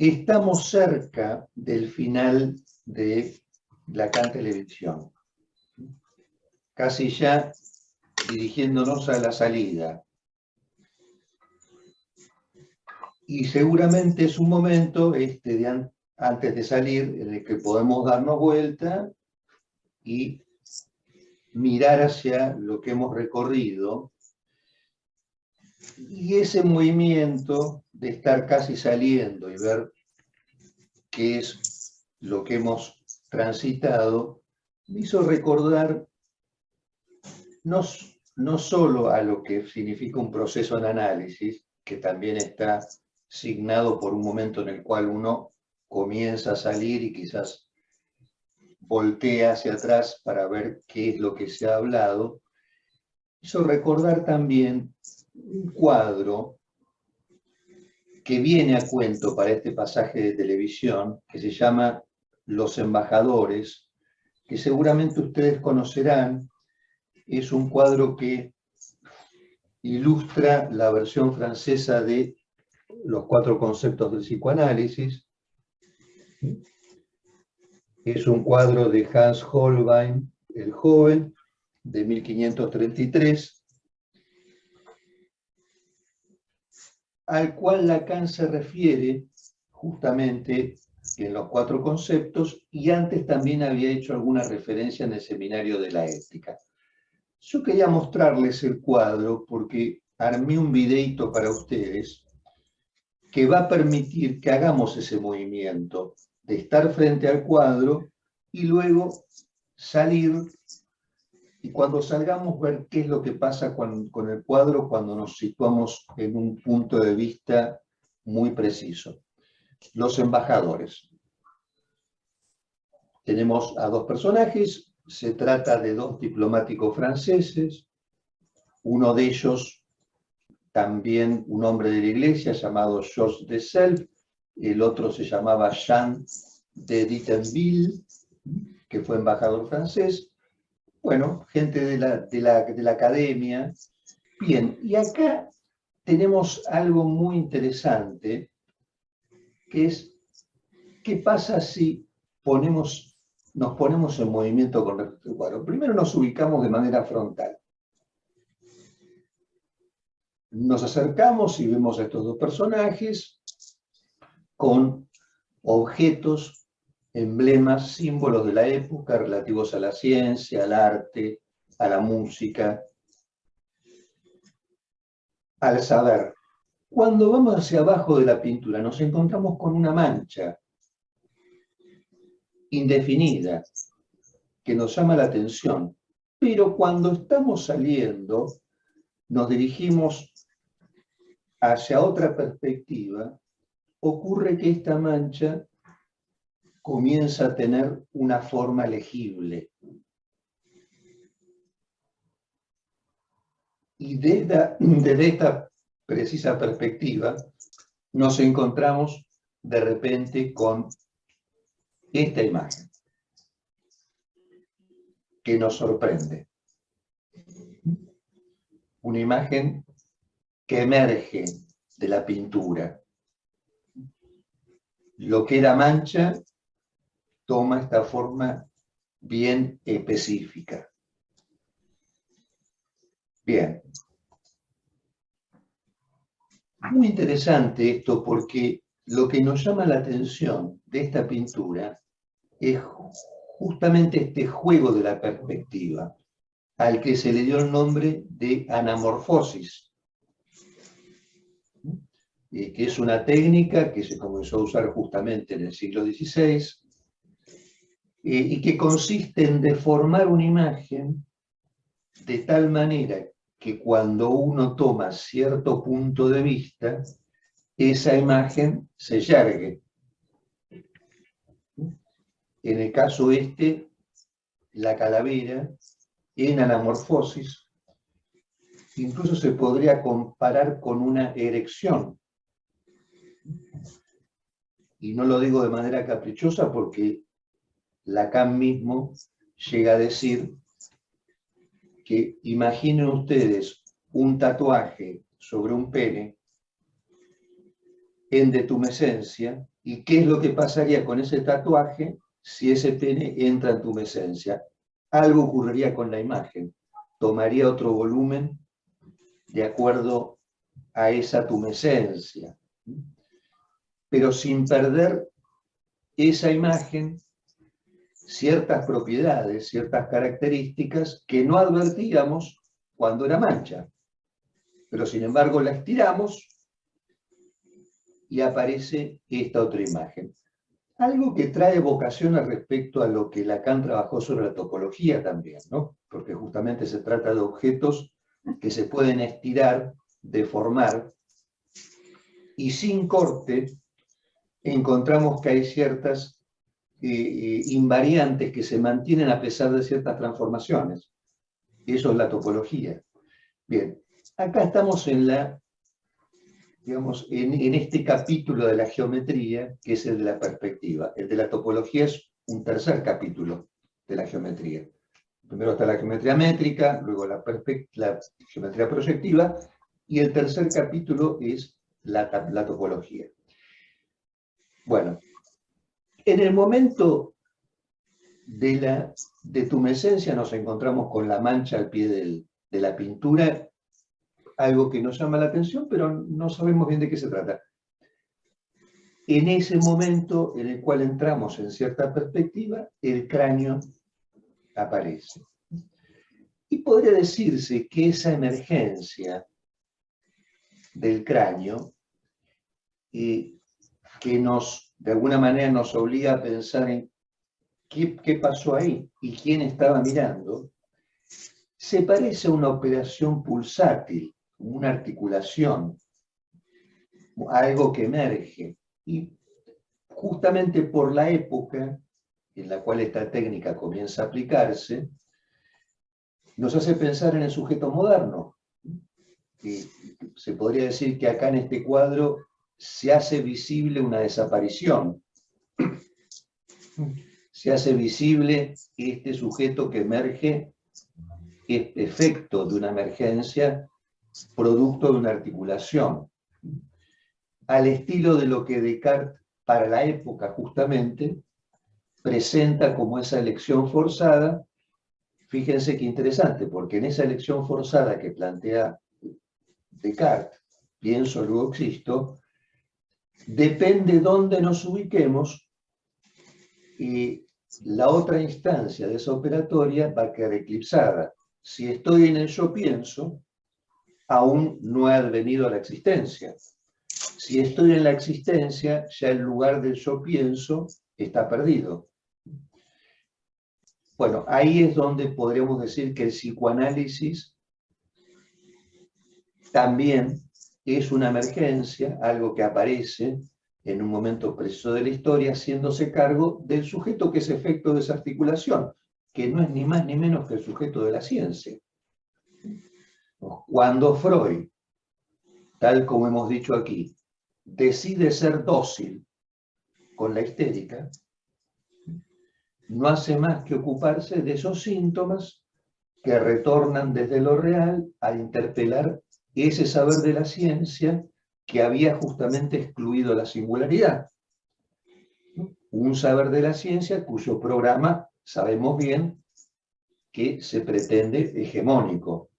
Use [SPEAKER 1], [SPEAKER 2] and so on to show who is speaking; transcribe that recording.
[SPEAKER 1] Estamos cerca del final de Lacan Televisión, casi ya dirigiéndonos a la salida. Y seguramente es un momento, antes de salir, en el que podemos darnos vuelta y mirar hacia lo que hemos recorrido. Y ese movimiento de estar casi saliendo y ver qué es lo que hemos transitado, me hizo recordar no solo a lo que significa un proceso en análisis, que también está signado por un momento en el cual uno comienza a salir y quizás voltea hacia atrás para ver qué es lo que se ha hablado, hizo recordar también un cuadro que viene a cuento para este pasaje de televisión, que se llama Los Embajadores, que seguramente ustedes conocerán. Es un cuadro que ilustra la versión francesa de Los 4 conceptos del psicoanálisis. Es un cuadro de Hans Holbein, el joven, de 1533, al cual Lacan se refiere justamente en Los 4 conceptos, y antes también había hecho alguna referencia en el Seminario de la Ética. Yo quería mostrarles el cuadro porque armé un videito para ustedes que va a permitir que hagamos ese movimiento de estar frente al cuadro y luego salir, y cuando salgamos ver qué es lo que pasa con el cuadro cuando nos situamos en un punto de vista muy preciso. Los embajadores. Tenemos a 2 personajes, se trata de 2 diplomáticos franceses, uno de ellos también un hombre de la iglesia llamado Georges de Selve, el otro se llamaba Jean de Dittenville, que fue embajador francés. Bueno, gente de la academia. Bien, y acá tenemos algo muy interesante, que es, ¿qué pasa si nos ponemos en movimiento con respecto al cuadro? Primero nos ubicamos de manera frontal. Nos acercamos y vemos a estos 2 personajes con objetos, emblemas, símbolos de la época relativos a la ciencia, al arte, a la música, al saber. Cuando vamos hacia abajo de la pintura nos encontramos con una mancha indefinida que nos llama la atención, pero cuando estamos saliendo nos dirigimos hacia otra perspectiva, ocurre que esta mancha comienza a tener una forma legible. Y desde esta precisa perspectiva nos encontramos de repente con esta imagen que nos sorprende. Una imagen que emerge de la pintura. Lo que era mancha toma esta forma bien específica. Bien. Muy interesante esto porque lo que nos llama la atención de esta pintura es justamente este juego de la perspectiva, al que se le dio el nombre de anamorfosis, que es una técnica que se comenzó a usar justamente en el siglo XVI, y que consiste en deformar una imagen de tal manera que cuando uno toma cierto punto de vista, esa imagen se yergue. En el caso la calavera, en anamorfosis, incluso se podría comparar con una erección. Y no lo digo de manera caprichosa porque Lacan mismo llega a decir que imaginen ustedes un tatuaje sobre un pene en detumescencia, y qué es lo que pasaría con ese tatuaje si ese pene entra en tumescencia. Algo ocurriría con la imagen, tomaría otro volumen de acuerdo a esa tumescencia, pero sin perder esa imagen ciertas propiedades, ciertas características que no advertíamos cuando era mancha, pero sin embargo la estiramos y aparece esta otra imagen. Algo que trae vocación al respecto a lo que Lacan trabajó sobre la topología también, ¿no? Porque justamente se trata de objetos que se pueden estirar, deformar, y sin corte encontramos que hay ciertas invariantes que se mantienen a pesar de ciertas transformaciones. Eso es la topología. Bien, acá estamos en la, digamos, en este capítulo de la geometría, que es el de la perspectiva. El de la topología es un tercer capítulo de la geometría. Primero está la geometría métrica, luego la geometría proyectiva, y el tercer capítulo es la topología. Bueno, en el momento de tumescencia nos encontramos con la mancha al pie de la pintura, algo que nos llama la atención, pero no sabemos bien de qué se trata. En ese momento en el cual entramos en cierta perspectiva, el cráneo aparece. Y podría decirse que esa emergencia del cráneo, que de alguna manera nos obliga a pensar en qué pasó ahí y quién estaba mirando, se parece a una operación pulsátil, una articulación, algo que emerge. Y justamente por la época en la cual esta técnica comienza a aplicarse, nos hace pensar en el sujeto moderno. Y se podría decir que acá en este cuadro se hace visible una desaparición. Se hace visible este sujeto que emerge, efecto de una emergencia, producto de una articulación. Al estilo de lo que Descartes, para la época justamente, presenta como esa elección forzada. Fíjense qué interesante, porque en esa elección forzada que plantea Descartes, pienso, luego existo, depende dónde nos ubiquemos, y la otra instancia de esa operatoria va a quedar eclipsada. Si estoy en el yo pienso, aún no he advenido a la existencia. Si estoy en la existencia, ya el lugar del yo pienso está perdido. Bueno, ahí es donde podríamos decir que el psicoanálisis también es una emergencia, algo que aparece en un momento preciso de la historia, haciéndose cargo del sujeto que es efecto de esa articulación, que no es ni más ni menos que el sujeto de la ciencia. Cuando Freud, tal como hemos dicho aquí, decide ser dócil con la histérica, no hace más que ocuparse de esos síntomas que retornan desde lo real a interpelar ese saber de la ciencia que había justamente excluido la singularidad. Un saber de la ciencia cuyo programa sabemos bien que se pretende hegemónico.